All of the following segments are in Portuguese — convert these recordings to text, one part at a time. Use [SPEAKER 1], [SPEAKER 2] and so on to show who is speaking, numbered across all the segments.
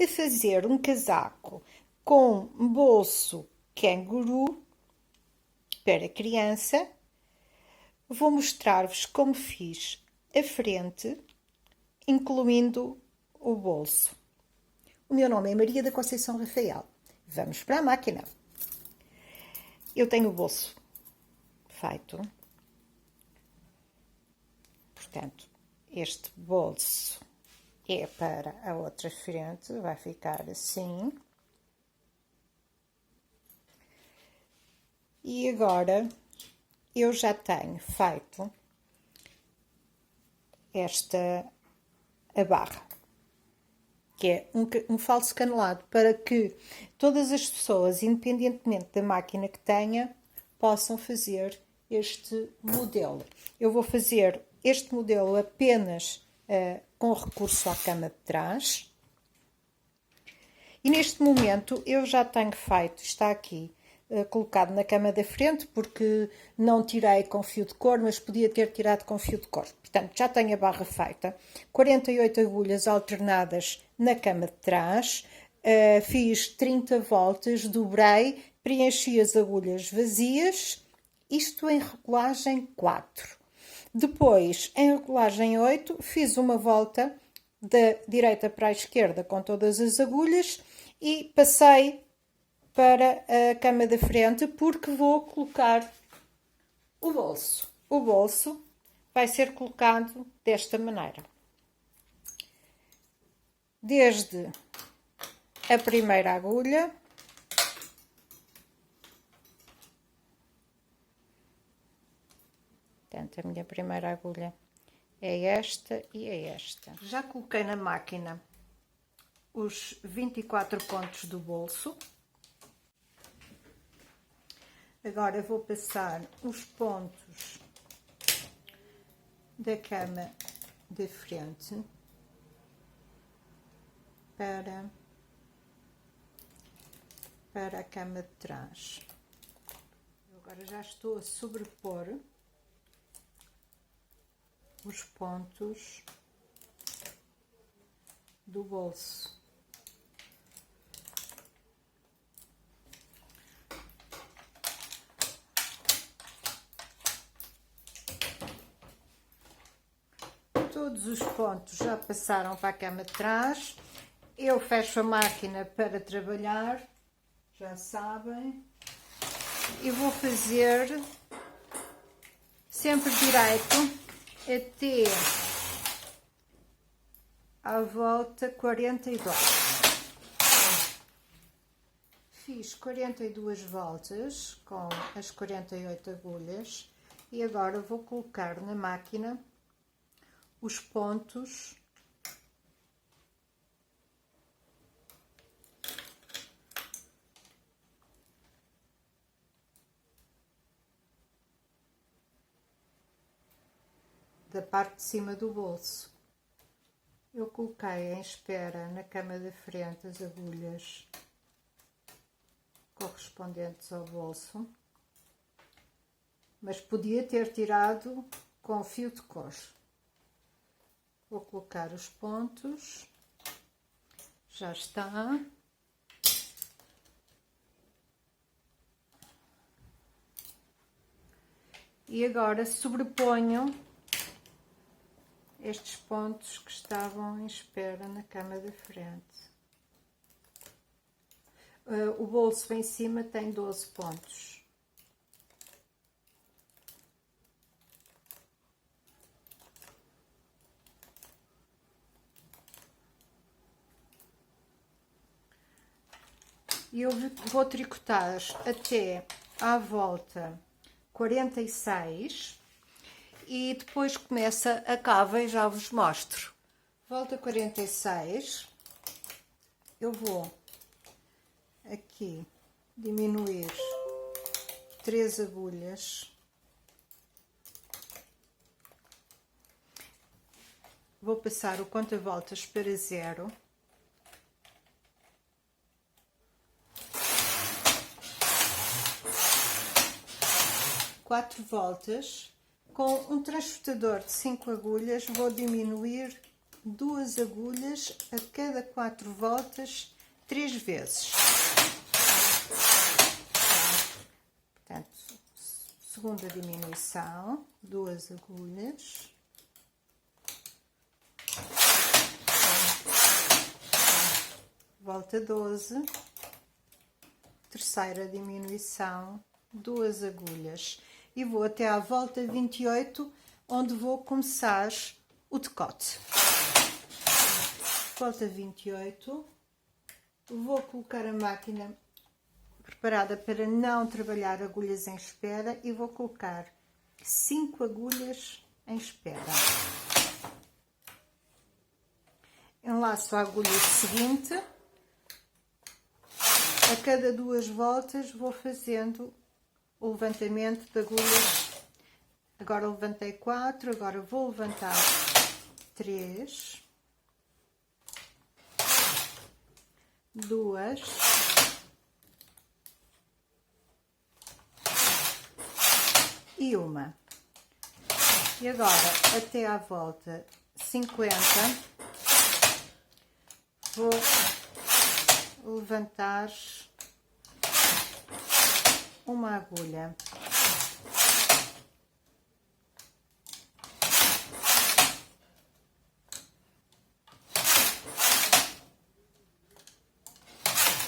[SPEAKER 1] a fazer um casaco com bolso canguru para criança. Vou mostrar-vos como fiz a frente, incluindo o bolso. O meu nome é Maria da Conceição Rafael. Vamos para a máquina. Eu tenho o bolso feito. Portanto, este bolso é para a outra frente, vai ficar assim. E agora eu já tenho feito a barra, que é um falso canelado, para que todas as pessoas, independentemente da máquina que tenha, possam fazer este modelo. Eu vou fazer este modelo apenas com recurso à cama de trás. E neste momento eu já tenho feito, está aqui, colocado na cama da frente, porque não tirei com fio de cor, mas podia ter tirado com fio de cor. Portanto, já tenho a barra feita. 48 agulhas alternadas na cama de trás. Fiz 30 voltas, dobrei, preenchi as agulhas vazias. Isto em regulagem 4. Depois, em regulagem 8, fiz uma volta da direita para a esquerda com todas as agulhas e passei para a cama da frente, porque vou colocar o bolso. O bolso vai ser colocado desta maneira. Desde a primeira agulha, portanto, a minha primeira agulha é esta e é esta. Já coloquei na máquina os 24 pontos do bolso. Agora vou passar os pontos da cama de frente para a cama de trás. Agora já estou a sobrepor os pontos do bolso. Todos os pontos já passaram para a cama de trás. Eu fecho a máquina para trabalhar, já sabem. E vou fazer sempre direito até à volta 42. Fiz 42 voltas com as 48 agulhas e agora vou colocar na máquina os pontos da parte de cima do bolso. Eu coloquei em espera na cama da frente as agulhas correspondentes ao bolso, mas podia ter tirado com fio de cor. Vou colocar os pontos, já está. E agora sobreponho estes pontos que estavam em espera na cama da frente. O bolso em cima tem 12 pontos. E eu vou tricotar até à volta 46 e depois começa a cava e já vos mostro. Volta 46, eu vou aqui diminuir 3 agulhas. Vou passar o conta-voltas para 0. Quatro voltas. Com um transportador de 5 agulhas vou diminuir 2 agulhas a cada 4 voltas, 3 vezes. Portanto, segunda diminuição, 2 agulhas. Volta 12, terceira diminuição, 2 agulhas. E vou até à volta 28, onde vou começar o decote. Volta 28, vou colocar a máquina preparada para não trabalhar agulhas em espera e vou colocar 5 agulhas em espera. Enlaço a agulha seguinte. A cada 2 voltas vou fazendo o levantamento de agulhas. Agora levantei 4, agora vou levantar 3, 2, e 1. E agora até à volta 50 vou levantar uma agulha.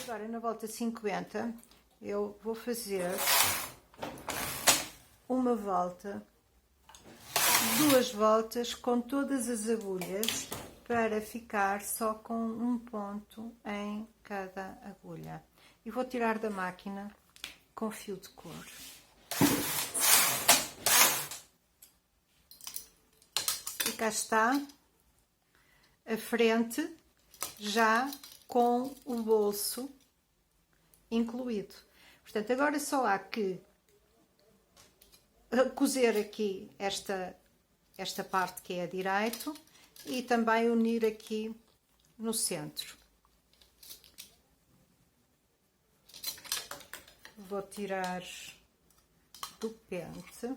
[SPEAKER 1] Agora na volta 50 eu vou fazer uma volta, 2 voltas com todas as agulhas para ficar só com um ponto em cada agulha. E vou tirar da máquina com fio de couro. E cá está a frente já com o bolso incluído. Portanto, agora só há que cozer aqui esta parte que é a direito e também unir aqui no centro. Vou tirar do pente.